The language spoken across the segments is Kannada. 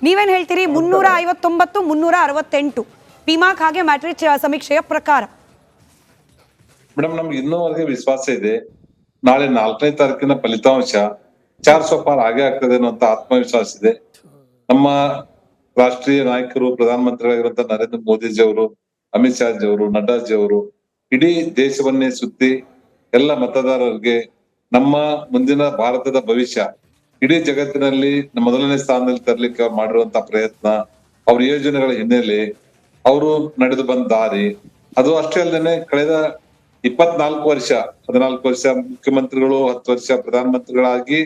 ನೀವೇನ್ ಹೇಳ್ತೀರಿ? 359 368 ಪಿಮಾಕ್ ಹಾಗೆ ಮ್ಯಾಟ್ರಿಕ್ಸ್ ಸಮೀಕ್ಷೆಯ ಪ್ರಕಾರ. ಮೇಡಮ್, ನಮ್ಗೆ ಇನ್ನೂವರೆಗೆ ವಿಶ್ವಾಸ ಇದೆ. ನಾಳೆ 4ನೇ ತಾರೀಕಿನ ಫಲಿತಾಂಶ 400 ಪಾರ್ ಆಗೇ ಆಗ್ತದೆ ಅನ್ನುವಂತ ಆತ್ಮವಿಶ್ವಾಸ ಇದೆ. ನಮ್ಮ ರಾಷ್ಟ್ರೀಯ ನಾಯಕರು, ಪ್ರಧಾನಮಂತ್ರಿಗಳಾಗಿರುವಂತ ನರೇಂದ್ರ ಮೋದಿಜಿ ಅವರು, ಅಮಿತ್ ಶಾ ಜಿ ಅವರು, ನಡ್ಡಾಜಿ ಅವರು ಇಡೀ ದೇಶವನ್ನೇ ಸುತ್ತಿ ಎಲ್ಲ ಮತದಾರರಿಗೆ ನಮ್ಮ ಮುಂದಿನ ಭಾರತದ ಭವಿಷ್ಯ ಇಡೀ ಜಗತ್ತಿನಲ್ಲಿ ಮೊದಲನೇ ಸ್ಥಾನದಲ್ಲಿ ತರಲಿಕ್ಕೆ ಅವ್ರು ಮಾಡಿರುವಂತ ಪ್ರಯತ್ನ, ಅವ್ರ ಯೋಜನೆಗಳ ಹಿನ್ನೆಲೆ, ಅವರು ನಡೆದು ಬಂದ ದಾರಿ, ಅದು ಅಷ್ಟೇ ಅಲ್ಲದೆ ಕಳೆದ 14 ವರ್ಷ ಮುಖ್ಯಮಂತ್ರಿಗಳು, 10 ವರ್ಷ ಪ್ರಧಾನಮಂತ್ರಿಗಳಾಗಿ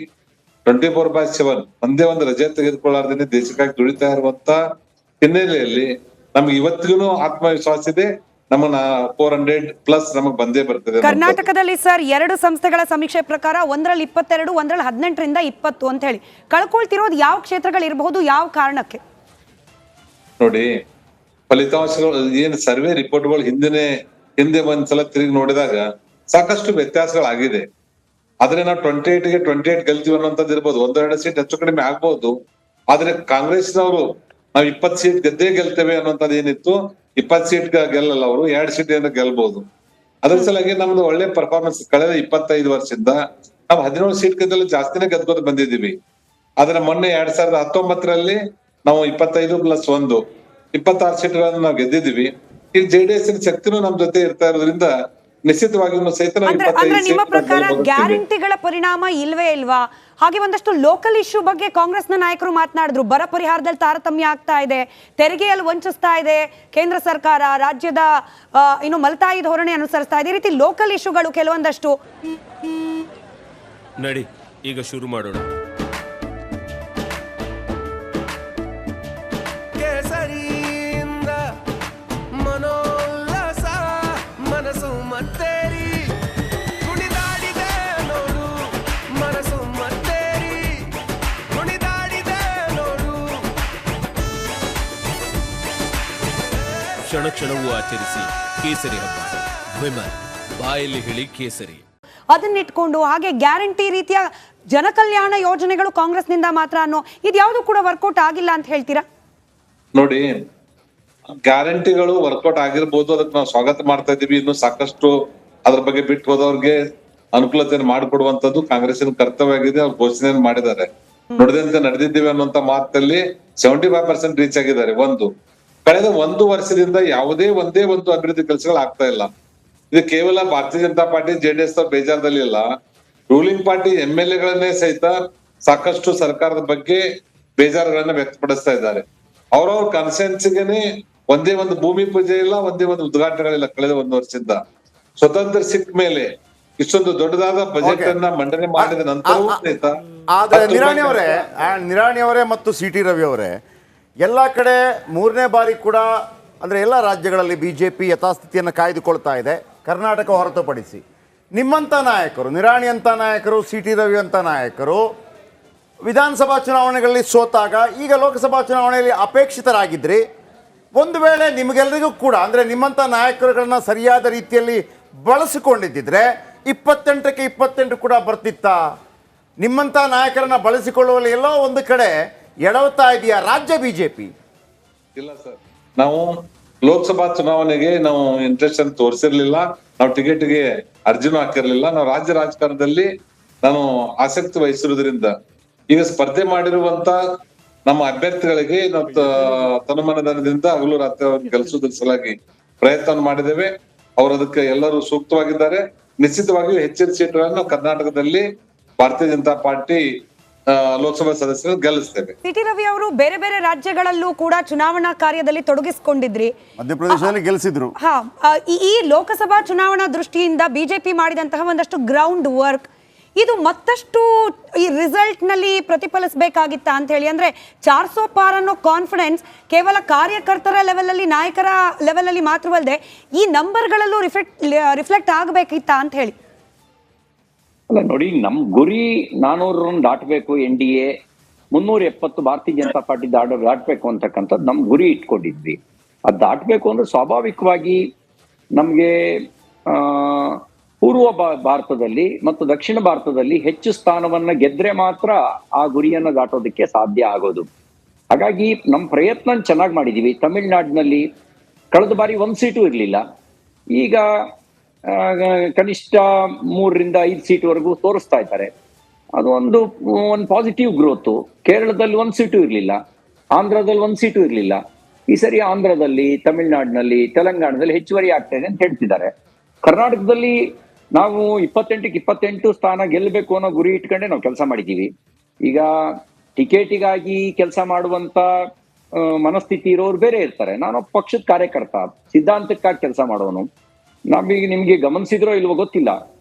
24/7 ಒಂದೇ ಒಂದು ರಜೆ ತೆಗೆದುಕೊಳ್ಳಾರ್ದೇನೆ ದೇಶಕ್ಕಾಗಿ ದುಡಿತಾ ಇರುವಂತ ಹಿನ್ನೆಲೆಯಲ್ಲಿ ನಮ್ಗೆ ಇವತ್ತಿಗೂ ಆತ್ಮವಿಶ್ವಾಸ ಇದೆ. ನಮ್ಮನ್ನ 400+ ನಮಗ್ ಬಂದೇ ಬರ್ತದೆ. ಕರ್ನಾಟಕದಲ್ಲಿ ಸರ್ 2 ಸಂಸ್ಥೆಗಳ ಸಮೀಕ್ಷೆ ಪ್ರಕಾರ ಒಂದರಲ್ಲಿ 22, ಒಂದರಲ್ಲಿ 18ರಿಂದ 20 ಅಂತ ಹೇಳಿ ಕಳ್ಕೊಳ್ತಿರೋದು ಯಾವ ಕ್ಷೇತ್ರಗಳಿರಬಹುದು, ಯಾವ ಕಾರಣಕ್ಕೆ? ನೋಡಿ, ಫಲಿತಾಂಶಗಳು ಏನು ಸರ್ವೆ ರಿಪೋರ್ಟ್ಗಳು ಹಿಂದೆ ಒಂದ್ಸಲ ತಿರುಗಿ ನೋಡಿದಾಗ ಸಾಕಷ್ಟು ವ್ಯತ್ಯಾಸಗಳಾಗಿದೆ. ಆದ್ರೆ ನಾವು 28ಗೆ 28 ಗೆಲ್ತೀವಿ ಅನ್ನೋಂಥದ್ದು ಇರ್ಬೋದು, 1-2 ಸೀಟ್ ಹೆಚ್ಚು ಕಡಿಮೆ ಆಗ್ಬಹುದು. ಆದ್ರೆ ಕಾಂಗ್ರೆಸ್ನವರು ನಾವು 20 ಸೀಟ್ ಗೆಲ್ತೇವೆ ಅನ್ನೋಂಥದ್ದು ಏನಿತ್ತು, 20 ಸೀಟ್ ಗೆಲ್ಲಲ್ಲ, ಅವರು 2 ಸೀಟ್ ಏನೋ ಗೆಲ್ಬಹುದು. ಅದ್ರ ಸಲುವಾಗಿ ನಮ್ದು ಒಳ್ಳೆ ಪರ್ಫಾರ್ಮೆನ್ಸ್ ಕಳೆದ 25 ವರ್ಷದಿಂದ ನಾವು 17 ಸೀಟ್ ಗೆದ್ದಲು ಜಾಸ್ತಿನೇ ಗೆದ್ಕೋತ ಬಂದಿದ್ದೀವಿ. ಆದ್ರೆ ಮೊನ್ನೆ 2019ರಲ್ಲಿ ನಾವು 25+1 26 ಸೀಟ್ಗಳನ್ನು ನಾವು ಗೆದ್ದಿದ್ದೀವಿ. ಈ JDS ಶಕ್ತಿನೂ ನಮ್ ಜೊತೆ ಇರ್ತಾ ಇರೋದ್ರಿಂದ ನಿಶ್ಚಿತವಾಗಿ ನಿಮ್ಮ ಪ್ರಕಾರ ಗ್ಯಾರಂಟಿಗಳ ಪರಿಣಾಮ ಇಲ್ವೇ ಇಲ್ವಾ? ಹಾಗೆ ಒಂದಷ್ಟು ಲೋಕಲ್ ಇಶ್ಯೂ ಬಗ್ಗೆ ಕಾಂಗ್ರೆಸ್ನ ನಾಯಕರು ಮಾತನಾಡಿದ್ರು. ಬರ ಪರಿಹಾರದಲ್ಲಿ ತಾರತಮ್ಯ ಆಗ್ತಾ ಇದೆ, ತೆರಿಗೆಯಲ್ಲಿ ವಂಚಿಸ್ತಾ ಇದೆ ಕೇಂದ್ರ ಸರ್ಕಾರ, ರಾಜ್ಯದ ಮಲತಾಯಿ ಧೋರಣೆ ಅನುಸರಿಸ್ತಾ ಇದೆ. ಈ ರೀತಿ ಲೋಕಲ್ ಇಶ್ಯೂಗಳು ಕೆಲವೊಂದಷ್ಟು. ನಡಿ ಈಗ ಶುರು ಮಾಡೋಣ. ಕ್ಷಣ ಕ್ಷಣವೂ ಆಚರಿಸಿ ಕೇಸರಿ ಹಬ್ಬ. ವಿಮಲ್ ಬಾಯಲ್ಲಿ ಹೇಳಿ ಕೇಸರಿ. ಅದನ್ನಿಟ್ಕೊಂಡು ಹಾಗೆ ಗ್ಯಾರಂಟಿ ರೀತಿಯ ಜನಕಲ್ಯಾಣ ಯೋಜನೆಗಳು ಕಾಂಗ್ರೆಸ್ನಿಂದ ಮಾತ್ರ ಅನ್ನೋ ಇದ್ಯಾವುದು ಕೂಡ ವರ್ಕೌಟ್ ಆಗಿಲ್ಲ ಅಂತ ಹೇಳ್ತೀರಾ? ನೋಡಿ, ಗ್ಯಾರಂಟಿಗಳು ವರ್ಕೌಟ್ ಆಗಿರ್ಬೋದು, ಅದಕ್ಕೆ ನಾವು ಸ್ವಾಗತ ಮಾಡ್ತಾ ಇದೀವಿ. ಇನ್ನು ಸಾಕಷ್ಟು ಅದ್ರ ಬಗ್ಗೆ ಬಿಟ್ಟು ಹೋದವ್ರಿಗೆ ಅನುಕೂಲತೆಯನ್ನು ಮಾಡಿಕೊಡುವಂತದ್ದು ಕಾಂಗ್ರೆಸ್ಸಿನ ಕರ್ತವ್ಯ ಆಗಿದೆ. ಅವ್ರು ಘೋಷಣೆಯನ್ನು ಮಾಡಿದ್ದಾರೆ. ನುಡಿದಂತೆ ನಡೆದಿದ್ದೀವಿ ಅನ್ನುವಂತ ಮಾತಲ್ಲಿ 75% ರೀಚ್ ಆಗಿದ್ದಾರೆ. ಕಳೆದ 1 ವರ್ಷದಿಂದ ಒಂದೇ ಒಂದು ಅಭಿವೃದ್ಧಿ ಕೆಲಸಗಳು ಆಗ್ತಾ ಇಲ್ಲ. ಇದು ಕೇವಲ ಭಾರತೀಯ ಜನತಾ ಪಾರ್ಟಿ JDS ಬೇಜಾರದಲ್ಲಿ ಇಲ್ಲ, ರೂಲಿಂಗ್ ಪಾರ್ಟಿ MLAಗಳನ್ನೇ ಸಹಿತ ಸಾಕಷ್ಟು ಸರ್ಕಾರದ ಬಗ್ಗೆ ಬೇಜಾರುಗಳನ್ನ ವ್ಯಕ್ತಪಡಿಸ್ತಾ ಇದ್ದಾರೆ. ಅವ್ರವ್ರ ಕಾನ್ಸ್ಟಿಟ್ಯೂನ್ಸಿಗೆನೆ ಒಂದೇ ಒಂದು ಭೂಮಿ ಪೂಜೆ ಇಲ್ಲ, ಒಂದೇ ಒಂದು ಉದ್ಘಾಟನೆಗಳಿಲ್ಲ. ಕಳೆದ 1 ವರ್ಷದಿಂದ ಸ್ವತಂತ್ರ ಸಿಕ್ಕ ಮೇಲೆ ಇಷ್ಟೊಂದು ದೊಡ್ಡದಾದ ಬಜೆಟ್ ಅನ್ನ ಮಂಡನೆ ಮಾಡಿದ ನಂತರವೂ ಸಹಿತ ನಿರಾಣಿ ಅವರೇ ಮತ್ತು CT ರವಿ ಅವರೇ, ಎಲ್ಲ ಕಡೆ 3ನೇ ಬಾರಿ ಕೂಡ ಅಂದರೆ ಎಲ್ಲ ರಾಜ್ಯಗಳಲ್ಲಿ BJP ಯಥಾಸ್ಥಿತಿಯನ್ನು ಕಾಯ್ದುಕೊಳ್ತಾ ಇದೆ, ಕರ್ನಾಟಕ ಹೊರತುಪಡಿಸಿ. ನಿಮ್ಮಂಥ ನಾಯಕರು, ನಿರಾಣಿ ಅಂತ ನಾಯಕರು, CT ರವಿ ಅಂತ ನಾಯಕರು ವಿಧಾನಸಭಾ ಚುನಾವಣೆಗಳಲ್ಲಿ ಸೋತಾಗ ಈಗ ಲೋಕಸಭಾ ಚುನಾವಣೆಯಲ್ಲಿ ಅಪೇಕ್ಷಿತರಾಗಿದ್ರಿ. ಒಂದು ವೇಳೆ ನಿಮಗೆಲ್ಲರಿಗೂ ಕೂಡ ಅಂದರೆ ನಿಮ್ಮಂಥ ನಾಯಕರುಗಳನ್ನ ಸರಿಯಾದ ರೀತಿಯಲ್ಲಿ ಬಳಸಿಕೊಂಡಿದ್ದಿದ್ರೆ 28ಕ್ಕೆ 28 ಕೂಡ ಬರ್ತಿತ್ತಾ? ನಿಮ್ಮಂಥ ನಾಯಕರನ್ನ ಬಳಸಿಕೊಳ್ಳುವಲ್ಲಿ ಎಲ್ಲೋ ಒಂದು ಕಡೆ ಎಡವತಾ ಇದೆಯಾ ರಾಜ್ಯ BJP? ಇಲ್ಲ ಸರ್, ನಾವು ಲೋಕಸಭಾ ಚುನಾವಣೆಗೆ ನಾವು ಇಂಟ್ರೆಸ್ಟ್ ಅನ್ನು ತೋರಿಸಿರ್ಲಿಲ್ಲ, ನಾವು ಟಿಕೆಟ್ಗೆ ಅರ್ಜಿನೂ ಹಾಕಿರ್ಲಿಲ್ಲ. ನಾವು ರಾಜ್ಯ ರಾಜಕಾರಣದಲ್ಲಿ ನಾನು ಆಸಕ್ತಿ ವಹಿಸಿರುವುದರಿಂದ ಈಗ ಸ್ಪರ್ಧೆ ಮಾಡಿರುವಂತ ನಮ್ಮ ಅಭ್ಯರ್ಥಿಗಳಿಗೆ ನಾವು ತನುಮನದಿಂದ ಹಗಲು ರಾತ್ರಿ ಗೆಲ್ಲಿಸುವುದರ ಸಲುವಾಗಿ ಪ್ರಯತ್ನ ಮಾಡಿದ್ದೇವೆ. ಅವರು ಅದಕ್ಕೆ ಎಲ್ಲರೂ ಸೂಕ್ತವಾಗಿದ್ದಾರೆ. ನಿಶ್ಚಿತವಾಗಿಯೂ ಹೆಚ್ಚಿನ ಸೀಟುಗಳನ್ನು ಕರ್ನಾಟಕದಲ್ಲಿ ಭಾರತೀಯ ಜನತಾ ಪಾರ್ಟಿ ಲೋಕಸಭಾ ಸದಸ್ಯರು ಗೆಲ್ಲಿಸ್ತೇವೆ. CT ರವಿ ಅವರು ಬೇರೆ ಬೇರೆ ರಾಜ್ಯಗಳಲ್ಲೂ ಕೂಡ ಚುನಾವಣಾ ಕಾರ್ಯದಲ್ಲಿ ತೊಡಗಿಸಿಕೊಂಡಿದ್ರಿ, ಮಧ್ಯಪ್ರದೇಶದಲ್ಲಿ ಗೆಲ್ಲಿಸಿದ್ರು. ಈ ಲೋಕಸಭಾ ಚುನಾವಣಾ ದೃಷ್ಟಿಯಿಂದ BJP ಮಾಡಿದಂತಹ ಒಂದಷ್ಟು ಗ್ರೌಂಡ್ ವರ್ಕ್ ಇದು ಮತ್ತಷ್ಟು ಈ ರಿಸಲ್ಟ್ ನಲ್ಲಿ ಪ್ರತಿಫಲಿಸಬೇಕಾಗಿತ್ತ ಅಂತ ಹೇಳಿ, ಅಂದ್ರೆ 400 ಪಾರ್ ಅನ್ನೋ ಕಾನ್ಫಿಡೆನ್ಸ್ ಕೇವಲ ಕಾರ್ಯಕರ್ತರ ಲೆವೆಲ್ ಅಲ್ಲಿ, ನಾಯಕರ ಲೆವೆಲ್ ಅಲ್ಲಿ ಮಾತ್ರವಲ್ಲದೆ ಈ ನಂಬರ್ಗಳಲ್ಲೂ ರಿಫ್ಲೆಕ್ಟ್ ಆಗಬೇಕಿತ್ತ ಅಂತ ಹೇಳಿ. ಅಲ್ಲ ನೋಡಿ, ನಮ್ ಗುರಿ 400 ರನ್ ದಾಟಬೇಕು, NDA 370 ಭಾರತೀಯ ಜನತಾ ಪಾರ್ಟಿ ದಾಟಬೇಕು ಅಂತಕ್ಕಂಥದ್ದು ನಮ್ ಗುರಿ ಇಟ್ಕೊಂಡಿದ್ವಿ. ಅದ್ ದಾಟಬೇಕು ಅಂದ್ರೆ ಸ್ವಾಭಾವಿಕವಾಗಿ ನಮ್ಗೆ ಪೂರ್ವ ಭಾರತದಲ್ಲಿ ಮತ್ತು ದಕ್ಷಿಣ ಭಾರತದಲ್ಲಿ ಹೆಚ್ಚು ಸ್ಥಾನವನ್ನ ಗೆದ್ರೆ ಮಾತ್ರ ಆ ಗುರಿಯನ್ನ ದಾಟೋದಕ್ಕೆ ಸಾಧ್ಯ ಆಗೋದು. ಹಾಗಾಗಿ ನಮ್ಮ ಪ್ರಯತ್ನ ಚೆನ್ನಾಗಿ ಮಾಡಿದೀವಿ. ತಮಿಳ್ನಾಡಿನಲ್ಲಿ ಕಳೆದ ಬಾರಿ 1 ಸೀಟು ಇರಲಿಲ್ಲ, ಈಗ ಕನಿಷ್ಠ 3-5 ಸೀಟ್ವರೆಗೂ ತೋರಿಸ್ತಾ ಇದ್ದಾರೆ. ಅದು ಒಂದು ಪಾಸಿಟಿವ್ ಗ್ರೋತು. ಕೇರಳದಲ್ಲಿ 1 ಸೀಟು ಇರಲಿಲ್ಲ, ಆಂಧ್ರದಲ್ಲಿ 1 ಸೀಟು ಇರಲಿಲ್ಲ. ಈ ಸರಿ ಆಂಧ್ರದಲ್ಲಿ, ತಮಿಳ್ನಾಡಿನಲ್ಲಿ, ತೆಲಂಗಾಣದಲ್ಲಿ ಹೆಚ್ಚುವರಿ ಆಗ್ತಾ ಇದೆ ಅಂತ ಹೇಳ್ತಿದ್ದಾರೆ. ಕರ್ನಾಟಕದಲ್ಲಿ ನಾವು 28ಕ್ಕೆ 28 ಸ್ಥಾನ ಗೆಲ್ಲಬೇಕು ಅನ್ನೋ ಗುರಿ ಇಟ್ಕೊಂಡೆ ನಾವು ಕೆಲಸ ಮಾಡಿದ್ದೀವಿ. ಈಗ ಟಿಕೆಟಿಗಾಗಿ ಕೆಲಸ ಮಾಡುವಂತ ಮನಸ್ಥಿತಿ ಇರೋರು ಬೇರೆ ಇರ್ತಾರೆ. ನಾನು ಪಕ್ಷದ ಕಾರ್ಯಕರ್ತ, ಸಿದ್ಧಾಂತಕ್ಕಾಗಿ ಕೆಲಸ ಮಾಡೋನು. ನಮಗೆ ನಿಮ್ಗೆ ಗಮನಿಸಿದ್ರೋ ಇಲ್ವೋ ಗೊತ್ತಿಲ್ಲ,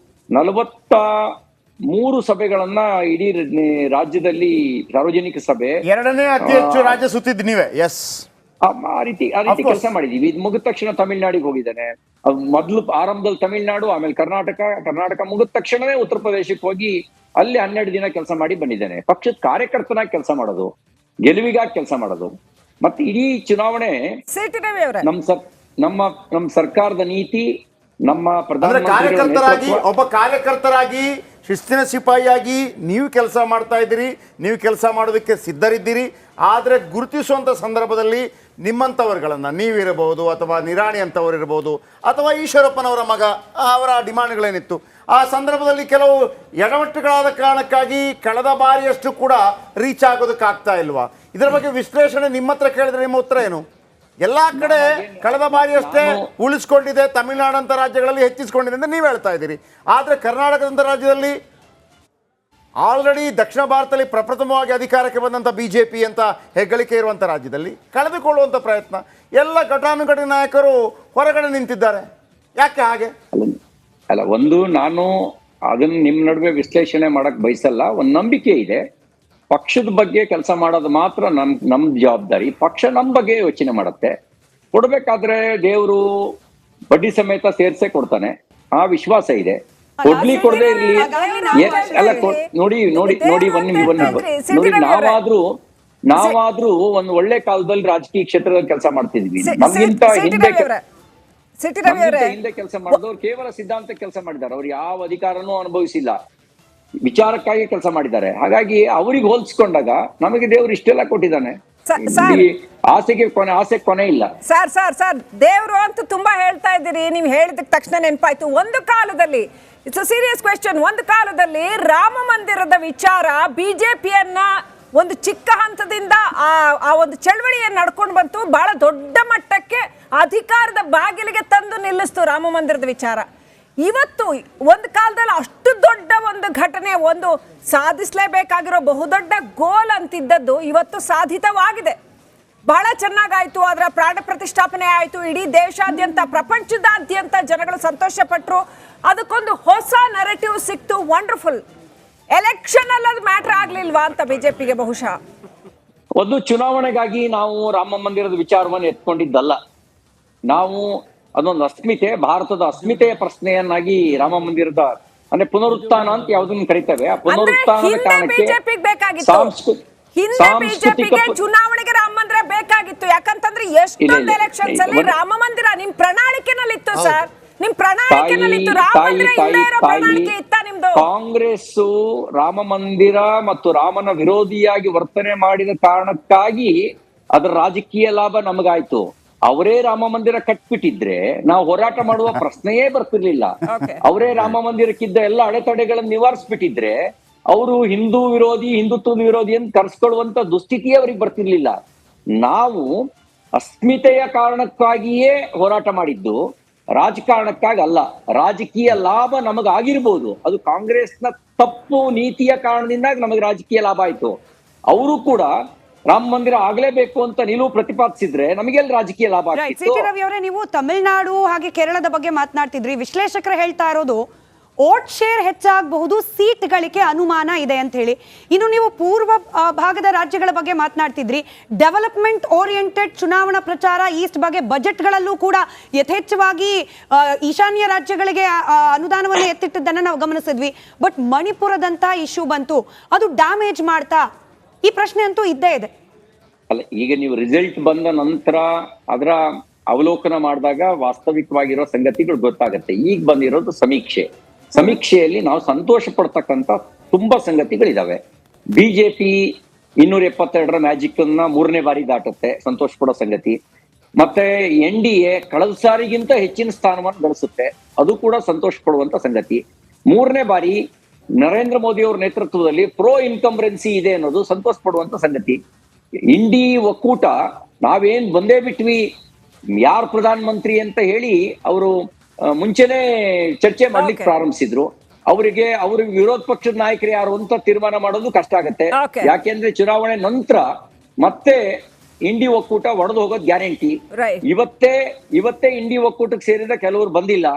43 ಸಭೆಗಳನ್ನ ಇಡೀ ರಾಜ್ಯದಲ್ಲಿ ಸಾರ್ವಜನಿಕ ಸಭೆ, 2ನೇ ಅತಿ ಹೆಚ್ಚು ರಾಜ್ಯ ಸುತ್ತಿದ್ದು ನೀವೇ. ಎಸ್, ಆ ರೀತಿ ಕೆಲಸ ಮಾಡಿದೀವಿ. ಇದು ಮುಗಿದ ತಕ್ಷಣ ತಮಿಳ್ನಾಡಿಗೆ ಹೋಗಿದ್ದೇನೆ. ಮೊದಲು ಆರಂಭದಲ್ಲಿ ತಮಿಳ್ನಾಡು, ಆಮೇಲೆ ಕರ್ನಾಟಕ ಮುಗಿದ ತಕ್ಷಣವೇ ಉತ್ತರ ಪ್ರದೇಶಕ್ಕೆ ಹೋಗಿ ಅಲ್ಲಿ 12 ದಿನ ಕೆಲಸ ಮಾಡಿ ಬಂದಿದ್ದೇನೆ. ಪಕ್ಷದ ಕಾರ್ಯಕರ್ತನಾಗಿ ಕೆಲಸ ಮಾಡೋದು, ಗೆಲುವಿಗಾಗಿ ಕೆಲಸ ಮಾಡೋದು. ಮತ್ತೆ ಇಡೀ ಚುನಾವಣೆ ನಮ್ಮ ಸರ್ಕಾರದ ನೀತಿ, ನಮ್ಮ ಕಾರ್ಯಕರ್ತರಾಗಿ, ಒಬ್ಬ ಕಾರ್ಯಕರ್ತರಾಗಿ, ಶಿಸ್ತಿನ ಸಿಪಾಯಿಯಾಗಿ ನೀವು ಕೆಲಸ ಮಾಡ್ತಾ ಇದ್ದೀರಿ, ನೀವು ಕೆಲಸ ಮಾಡೋದಕ್ಕೆ ಸಿದ್ಧರಿದ್ದೀರಿ. ಆದರೆ ಗುರುತಿಸುವಂಥ ಸಂದರ್ಭದಲ್ಲಿ ನಿಮ್ಮಂಥವರುಗಳನ್ನು, ನೀವಿರಬಹುದು ಅಥವಾ ನಿರಾಣಿ ಅಂತವ್ರು ಇರ್ಬೋದು, ಅಥವಾ ಈಶ್ವರಪ್ಪನವರ ಮಗ, ಅವರ ಡಿಮಾಂಡ್ಗಳೇನಿತ್ತು ಆ ಸಂದರ್ಭದಲ್ಲಿ ಕೆಲವು ಎಡವಟ್ಟುಗಳಾದ ಕಾರಣಕ್ಕಾಗಿ ಕಳೆದ ಬಾರಿಯಷ್ಟು ಕೂಡ ರೀಚ್ ಆಗೋದಕ್ಕಾಗ್ತಾ ಇಲ್ವಾ? ಇದರ ಬಗ್ಗೆ ವಿಶ್ಲೇಷಣೆ ನಿಮ್ಮ ಹತ್ರ ಕೇಳಿದ್ರೆ ನಿಮ್ಮ ಉತ್ತರ ಏನು? ಎಲ್ಲ ಕಡೆ ಕಳೆದ ಬಾರಿಯಷ್ಟೇ ಉಳಿಸ್ಕೊಂಡಿದೆ, ತಮಿಳುನಾಡಂಥ ರಾಜ್ಯಗಳಲ್ಲಿ ಹೆಚ್ಚಿಸ್ಕೊಂಡಿದೆ ಅಂತ ನೀವು ಹೇಳ್ತಾ ಇದ್ದೀರಿ. ಆದರೆ ಕರ್ನಾಟಕದಂಥ ರಾಜ್ಯದಲ್ಲಿ ಆಲ್ರೆಡಿ ದಕ್ಷಿಣ ಭಾರತದಲ್ಲಿ ಪ್ರಪ್ರಥಮವಾಗಿ ಅಧಿಕಾರಕ್ಕೆ ಬಂದಂಥ BJP ಅಂತ ಹೆಗ್ಗಳಿಕೆ ಇರುವಂಥ ರಾಜ್ಯದಲ್ಲಿ ಕಳೆದುಕೊಳ್ಳುವಂಥ ಪ್ರಯತ್ನ, ಎಲ್ಲ ಘಟಾನುಘಟಿ ನಾಯಕರು ಹೊರಗಡೆ ನಿಂತಿದ್ದಾರೆ. ಯಾಕೆ ಹಾಗೆ? ಅಲ್ಲ, ನಾನು ಅದನ್ನ ನಿಮ್ ನಡುವೆ ವಿಶ್ಲೇಷಣೆ ಮಾಡಕ್ ಬಯಸಲ್ಲ. ಒಂದು ನಂಬಿಕೆ ಇದೆ, ಪಕ್ಷದ ಬಗ್ಗೆ ಕೆಲಸ ಮಾಡೋದು ಮಾತ್ರ ನಮ್ ಜವಾಬ್ದಾರಿ. ಪಕ್ಷ ನಮ್ ಬಗ್ಗೆ ಯೋಚನೆ ಮಾಡುತ್ತೆ. ಕೊಡ್ಬೇಕಾದ್ರೆ ದೇವರು ಬಡ್ಡಿ ಸಮೇತ ಸೇರ್ಸೇ ಕೊಡ್ತಾನೆ, ಆ ವಿಶ್ವಾಸ ಇದೆ. ಕೊಡ್ಲಿ ಕೊಡದೆ ಇರ್ಲಿ, ಅಲ್ಲ ನೋಡಿ ನಾವಾದ್ರೂ ಒಂದು ಒಳ್ಳೆ ಕಾಲದಲ್ಲಿ ರಾಜಕೀಯ ಕ್ಷೇತ್ರದಲ್ಲಿ ಕೆಲಸ ಮಾಡ್ತಿದ್ವಿ. ನಮ್ಗಿಂತ ಹಿಂದೆ ಕೆಲಸ ಮಾಡಿದವ್ರು ಕೇವಲ ಸಿದ್ಧಾಂತ ಕೆಲಸ ಮಾಡಿದ್ದಾರೆ. ಅವ್ರು ಯಾವ ಅಧಿಕಾರನೂ ಅನುಭವಿಸಿಲ್ಲ, ವಿಚಾರಕ್ಕಾಗಿ ಕೆಲಸ ಮಾಡಿದ್ದಾರೆ. ಹಾಗಾಗಿ ಅವ್ರಿಗೆ ಹೋಲಿಸ್ಕೊಂಡಾಗ ನಮಗೆ ದೇವ್ರು ಇಷ್ಟೆಲ್ಲ ಕೊಟ್ಟಿದ್ದಾನೆ. ಆಸೆ ಕೊನೆ ಇಲ್ಲ. ಸರ್ ದೇವ್ರು ಅಂತ ತುಂಬಾ ಹೇಳ್ತಾ ಇದ್ದೀರಿ. ನೀವು ಹೇಳಿದ ತಕ್ಷಣ ನೆನಪಾಯ್ತು, ಒಂದು ಕಾಲದಲ್ಲಿ, ಇಟ್ಸ್ ಅ ಸೀರಿಯಸ್ ಕ್ವೆಶ್ಚನ್, ಒಂದು ಕಾಲದಲ್ಲಿ ರಾಮ ಮಂದಿರದ ವಿಚಾರ ಬಿಜೆಪಿಯನ್ನ ಒಂದು ಚಿಕ್ಕ ಹಂತದಿಂದ ಆ ಒಂದು ಚಳವಳಿಯನ್ನು ನಡ್ಕೊಂಡು ಬಂತು, ಬಹಳ ದೊಡ್ಡ ಮಟ್ಟಕ್ಕೆ ಅಧಿಕಾರದ ಬಾಗಿಲಿಗೆ ತಂದು ನಿಲ್ಲಿಸ್ತು ರಾಮ ಮಂದಿರದ ವಿಚಾರ. ಇವತ್ತು ಒಂದು ಕಾಲದಲ್ಲಿ ಅಷ್ಟು ದೊಡ್ಡ ಒಂದು ಘಟನೆ, ಒಂದು ಸಾಧಿಸಲೇಬೇಕಾಗಿರೋ ಬಹುದೊಡ್ಡ ಗೋಲ್ ಅಂತಿದ್ದದ್ದು ಇವತ್ತು ಸಾಧಿತವಾಗಿದೆ. ಬಹಳ ಚೆನ್ನಾಗಾಯ್ತು, ಅದರ ಪ್ರಾಣ ಪ್ರತಿಷ್ಠಾಪನೆ ಆಯ್ತು, ಇಡೀ ದೇಶಾದ್ಯಂತ, ಪ್ರಪಂಚದಾದ್ಯಂತ ಜನಗಳು ಸಂತೋಷ ಪಟ್ರು, ಅದಕ್ಕೊಂದು ಹೊಸ ನರೇಟಿವ್ ಸಿಕ್ತು. ವಂಡರ್ಫುಲ್. ಎಲೆಕ್ಷನ್ ಅಲ್ಲಿ ಅದು ಮ್ಯಾಟರ್ ಆಗ್ಲಿಲ್ವಾ ಅಂತ ಬಿಜೆಪಿಗೆ? ಬಹುಶಃ ಒಂದು ಚುನಾವಣೆಗಾಗಿ ನಾವು ರಾಮ ಮಂದಿರದ ವಿಚಾರವನ್ನು ಎತ್ಕೊಂಡಿದ್ದಲ್ಲ. ನಾವು ಅದೊಂದು ಅಸ್ಮಿತೆ, ಭಾರತದ ಅಸ್ಮಿತೆಯ ಪ್ರಶ್ನೆಯನ್ನಾಗಿ ರಾಮ ಮಂದಿರದ ಅಂದ್ರೆ ಪುನರುತ್ಥಾನ ಅಂತ ಯಾವುದನ್ನು ಕರೀತೇವೆ, ಆ ಪುನರುತ್ಥಾನದ ಕಾರಣಕ್ಕೆ ಬಿಜೆಪಿಗೆ ಚುನಾವಣೆಗೆ ರಾಮ ಮಂದಿರ ಬೇಕಾಗಿತ್ತು. ಯಾಕಂತಂದ್ರೆ ಎಷ್ಟೊಂದು ಎಲೆಕ್ಷನ್ಸ್ ಅಲ್ಲಿ ರಾಮ ಮಂದಿರ ನಿಮ್ ಪ್ರಣಾಳಿಕೆನಲ್ಲಿತ್ತು ಸರ್, ನಿಮ್ ಪ್ರಣಾಳಿಕೆನಲ್ಲಿತ್ತು. ರಾಮ ಮಂದಿರ ಇಲ್ಲೇ ಇರೋ ಪ್ರಣಾಳಿಕೆ ಇತ್ತ ನಿಮ್ದು? ಕಾಂಗ್ರೆಸ್ ರಾಮ ಮಂದಿರ ಮತ್ತು ರಾಮನ ವಿರೋಧಿಯಾಗಿ ವರ್ತನೆ ಮಾಡಿದ ಕಾರಣಕ್ಕಾಗಿ ಅದರ ರಾಜಕೀಯ ಲಾಭ ನಮಗಾಯ್ತು. ಅವರೇ ರಾಮ ಮಂದಿರ ಕಟ್ಬಿಟ್ಟಿದ್ರೆ ನಾವು ಹೋರಾಟ ಮಾಡುವ ಪ್ರಶ್ನೆಯೇ ಬರ್ತಿರ್ಲಿಲ್ಲ. ಅವರೇ ರಾಮ ಮಂದಿರಕ್ಕಿದ್ದ ಎಲ್ಲ ಅಡೆತಡೆಗಳನ್ನು ನಿವಾರಿಸ್ಬಿಟ್ಟಿದ್ರೆ ಅವರು ಹಿಂದೂ ವಿರೋಧಿ, ಹಿಂದುತ್ವದ ವಿರೋಧಿ ಅಂತ ಕರ್ಸ್ಕೊಳ್ಳುವಂತ ದುಸ್ಥಿತಿಯೇ ಅವ್ರಿಗೆ ಬರ್ತಿರ್ಲಿಲ್ಲ. ನಾವು ಅಸ್ಮಿತೆಯ ಕಾರಣಕ್ಕಾಗಿಯೇ ಹೋರಾಟ ಮಾಡಿದ್ದು, ರಾಜಕಾರಣಕ್ಕಾಗಿ ಅಲ್ಲ. ರಾಜಕೀಯ ಲಾಭ ನಮಗಾಗಿರ್ಬೋದು, ಅದು ಕಾಂಗ್ರೆಸ್ನ ತಪ್ಪು ನೀತಿಯ ಕಾರಣದಿಂದ ನಮಗೆ ರಾಜಕೀಯ ಲಾಭ ಆಯ್ತು. ಅವರು ಕೂಡ ರಾಮ ಮಂದಿರ ಆಗ್ಲೇಬೇಕು ಅಂತ ನಿಲುವು ಪ್ರತಿಪಾದಿಸಿದ್ರೆ ನಮಗೆಲ್ಲ ರಾಜಕೀಯ ಲಾಭ ಆಗ್ತಿತ್ತು. ಸಿ.ಟಿ. ರವಿ ಅವರೇ, ನೀವು ತಮಿಳುನಾಡು ಹಾಗೆ ಕೇರಳದ ಬಗ್ಗೆ ಮಾತನಾಡ್ತಿದ್ರಿ. ವಿಶ್ಲೇಷಕರು ಹೇಳ್ತಾ ಇರೋದು ವೋಟ್ ಶೇರ್ ಹೆಚ್ಚಾಗಬಹುದು, ಸೀಟ್ ಗಳಿಕೆ ಅನುಮಾನ ಇದೆ ಅಂತ ಹೇಳಿ. ಇನ್ನು ನೀವು ಪೂರ್ವ ಭಾಗದ ರಾಜ್ಯಗಳ ಬಗ್ಗೆ ಮಾತನಾಡ್ತಿದ್ರಿ. ಡೆವಲಪ್ಮೆಂಟ್ ಓರಿಯೆಂಟೆಡ್ ಚುನಾವಣಾ ಪ್ರಚಾರ, ಈಸ್ಟ್ ಬಗ್ಗೆ ಬಜೆಟ್ಗಳಲ್ಲೂ ಕೂಡ ಯಥೇಚ್ಛವಾಗಿ ಈಶಾನ್ಯ ರಾಜ್ಯಗಳಿಗೆ ಅನುದಾನವನ್ನು ಎತ್ತಿಟ್ಟದ್ದನ್ನು ನಾವು ಗಮನಿಸಿದ್ವಿ. ಬಟ್ ಮಣಿಪುರದಂತ ಇಶ್ಯೂ ಬಂತು, ಅದು ಡ್ಯಾಮೇಜ್ ಮಾಡ್ತಾ? ಈ ಪ್ರಶ್ನೆ ಅಂತೂ ಇದ್ದೇ ಇದೆ. ಅಲ್ಲ, ಈಗ ನೀವು ರಿಸಲ್ಟ್ ಬಂದ ನಂತರ ಅದರ ಅವಲೋಕನ ಮಾಡಿದಾಗ ವಾಸ್ತವಿಕವಾಗಿರೋ ಸಂಗತಿಗಳು ಗೊತ್ತಾಗತ್ತೆ. ಈಗ ಬಂದಿರೋದು ಸಮೀಕ್ಷೆಯಲ್ಲಿ ನಾವು ಸಂತೋಷ ಪಡ್ತಕ್ಕಂಥ ತುಂಬಾ ಸಂಗತಿಗಳಿದಾವೆ. ಬಿಜೆಪಿ 272ರ ಮ್ಯಾಜಿಕ್ ಅನ್ನ 3ನೇ ಬಾರಿ ದಾಟುತ್ತೆ, ಸಂತೋಷ ಪಡೋ ಸಂಗತಿ. ಮತ್ತೆ NDA ಕಳೆದ ಸಾರಿಗಿಂತ ಹೆಚ್ಚಿನ ಸ್ಥಾನವನ್ನು ಗಳಿಸುತ್ತೆ, ಅದು ಕೂಡ ಸಂತೋಷ ಪಡುವಂತ ಸಂಗತಿ. 3ನೇ ಬಾರಿ ನರೇಂದ್ರ ಮೋದಿ ಅವರ ನೇತೃತ್ವದಲ್ಲಿ ಪ್ರೋ ಇನ್ಕಂಬ್ರೆನ್ಸಿ ಇದೆ ಅನ್ನೋದು ಸಂತೋಷ ಪಡುವಂತ ಸಂಗತಿ. ಇಂಡಿ ಒಕ್ಕೂಟ ನಾವೇನ್ ಬಂದೇ ಬಿಟ್ವಿ, ಯಾರು ಪ್ರಧಾನ ಮಂತ್ರಿ ಅಂತ ಹೇಳಿ ಅವರು ಮುಂಚೆನೆ ಚರ್ಚೆ ಮಾಡ್ಲಿಕ್ಕೆ ಪ್ರಾರಂಭಿಸಿದ್ರು. ಅವ್ರಿಗೆ ವಿರೋಧ ಪಕ್ಷದ ನಾಯಕರು ಯಾರು ಅಂತ ತೀರ್ಮಾನ ಮಾಡೋದು ಕಷ್ಟ ಆಗತ್ತೆ. ಯಾಕೆಂದ್ರೆ ಚುನಾವಣೆ ನಂತರ ಮತ್ತೆ ಇಂಡಿ ಒಕ್ಕೂಟ ಒಡೆದು ಹೋಗೋದು ಗ್ಯಾರಂಟಿ. ಇವತ್ತೇ ಇಂಡಿ ಒಕ್ಕೂಟಕ್ಕೆ ಸೇರಿದ ಕೆಲವರು ಬಂದಿಲ್ಲ,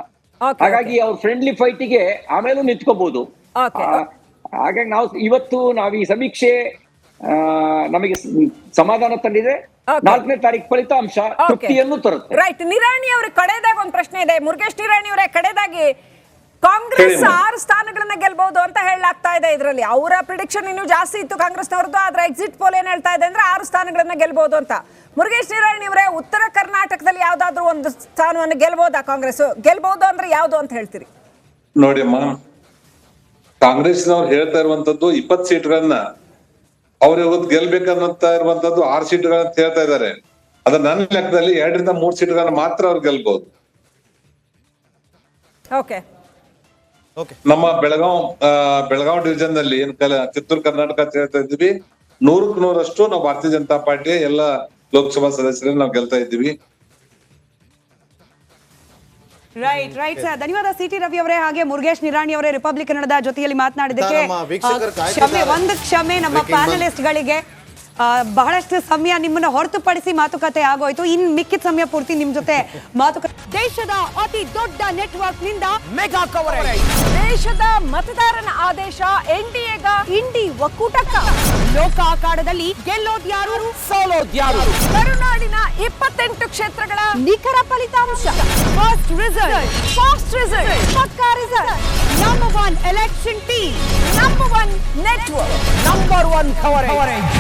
ಹಾಗಾಗಿ ಅವ್ರ ಫ್ರೆಂಡ್ಲಿ ಫೈಟಿಗೆ ಆಮೇಲೂ ನಿಂತ್ಕೋಬಹುದು. ಹಾಗಾಗಿ ನಾವು ಈ ಸಮೀಕ್ಷೆ ನಮಗೆ ಸಮಾಧಾನ ತಂದಿದೆ. 4ನೇ ತಾರೀಕು ಫಲಿತಾಂಶ ತೃಪ್ತಿಯನ್ನು ತರುತ್ತೆ. ರೈಟ್. ನಿರಾಣಿ ಅವ್ರ ಕಡೆದಾಗ ಒಂದು ಪ್ರಶ್ನೆ ಇದೆ. ಮುರುಗೇಶ್ ನಿರಾಣಿ ಅವರೇ, ಕಡೆದಾಗಿ ಕಾಂಗ್ರೆಸ್ 6 ಸ್ಥಾನಗಳನ್ನ ಗೆಲ್ಬಹುದು ಅಂತ ಹೇಳಲಾಗ್ತಾ ಇದೆ. ಇದರಲ್ಲಿ ಅವರ ಪ್ರಿಡಿಕ್ಷನ್ ಇನ್ನೂ ಜಾಸ್ತಿ ಇತ್ತು ಕಾಂಗ್ರೆಸ್ನವ್ರದ್ದು, ಆದ್ರೆ ಎಕ್ಸಿಟ್ ಪೋಲ್ ಏನ್ ಹೇಳ್ತಾ ಇದೆ ಅಂದ್ರೆ 6 ಸ್ಥಾನಗಳನ್ನ ಗೆಲ್ಬಹುದು ಅಂತ. ಮುರುಗೇಶ್ ನಿರಾಣಿ ಅವರೇ, ಉತ್ತರ ಕರ್ನಾಟಕದಲ್ಲಿ ಯಾವ್ದಾದ್ರು ಒಂದು ಸ್ಥಾನವನ್ನು ಗೆಲ್ಬಹುದಾ ಕಾಂಗ್ರೆಸ್? ಗೆಲ್ಬಹುದು ಅಂದ್ರೆ ಯಾವ್ದು ಅಂತ ಹೇಳ್ತೀರಿ? ನೋಡಿ ಅಮ್ಮ, ಕಾಂಗ್ರೆಸ್ನವ್ರು ಹೇಳ್ತಾ ಇರುವಂತದ್ದು 20 ಸೀಟ್ಗಳನ್ನ ಅವ್ರು ಇವತ್ತು ಗೆಲ್ಬೇಕನ್ನಂತ ಇರುವಂತದ್ದು 6 ಸೀಟ್ಗಳಂತ ಹೇಳ್ತಾ ಇದ್ದಾರೆ. ಅದ ನನ್ನ ಲೆಕ್ಕದಲ್ಲಿ 2 ರಿಂದ 3 ಸೀಟ್ಗಳನ್ನ ಮಾತ್ರ ಅವ್ರು ಗೆಲ್ಬಹುದು. ನಮ್ಮ ಬೆಳಗಾವ್ ಡಿವಿಷನ್ ನಲ್ಲಿ ಏನ್ ಕಿತ್ತೂರು ಕರ್ನಾಟಕ ಅಂತ ಹೇಳ್ತಾ ಇದ್ವಿ, 100ಕ್ಕೆ 100ರಷ್ಟು ನಾವು ಭಾರತೀಯ ಜನತಾ ಪಾರ್ಟಿಯ ಎಲ್ಲ ಲೋಕಸಭಾ ಸದಸ್ಯರನ್ನ ನಾವು ಗೆಲ್ತಾ ಇದ್ದೀವಿ. ರೈಟ್ ಸರ್, ಧನ್ಯವಾದ CT ರವಿ ಅವರೇ, ಹಾಗೆ ಮುರುಗೇಶ್ ನಿರಾಣಿ ಅವರೇ ರಿಪಬ್ಲಿಕ್ ಕನ್ನಡದ ಜೊತೆಯಲ್ಲಿ ಮಾತನಾಡಿದ್ದಕ್ಕೆ ಕ್ಷಮೆ ನಮ್ಮ ಪ್ಯಾನಲಿಸ್ಟ್ ಗಳಿಗೆ. ಬಹಳಷ್ಟು ಸಮಯ ನಿಮ್ಮನ್ನ ಹೊರತುಪಡಿಸಿ ಮಾತುಕತೆ ಆಗೋಯ್ತು. ಇನ್ ಮಿಕ್ಕಿದ ಸಮಯ ಪೂರ್ತಿ ನಿಮ್ ಜೊತೆ ಮಾತುಕತೆ. ದೇಶದ ಅತಿ ದೊಡ್ಡ ನೆಟ್ವರ್ಕ್ ನಿಂದ ಮೆಗಾ ಕವರೇಜ್. ದೇಶದ ಮತದಾರನ ಆದೇಶ NDAಗ, ಇಂಡಿ ಒಕ್ಕೂಟಕ್ಕ. ಲೋಕ ಅಖಾಡದಲ್ಲಿ ಗೆಲ್ಲೋದ್ಯಾರು, ಸೋಲೋದ್ಯಾರು. ಕರುನಾಡಿನ 28 ಕ್ಷೇತ್ರಗಳ ನಿಖರ ಫಲಿತಾಂಶ. ಫಾಸ್ಟ್ ರಿಸಲ್ಟ್, ಪಕ್ಕಾ result. Number 1 election team, number 1 network, number 1 coverage.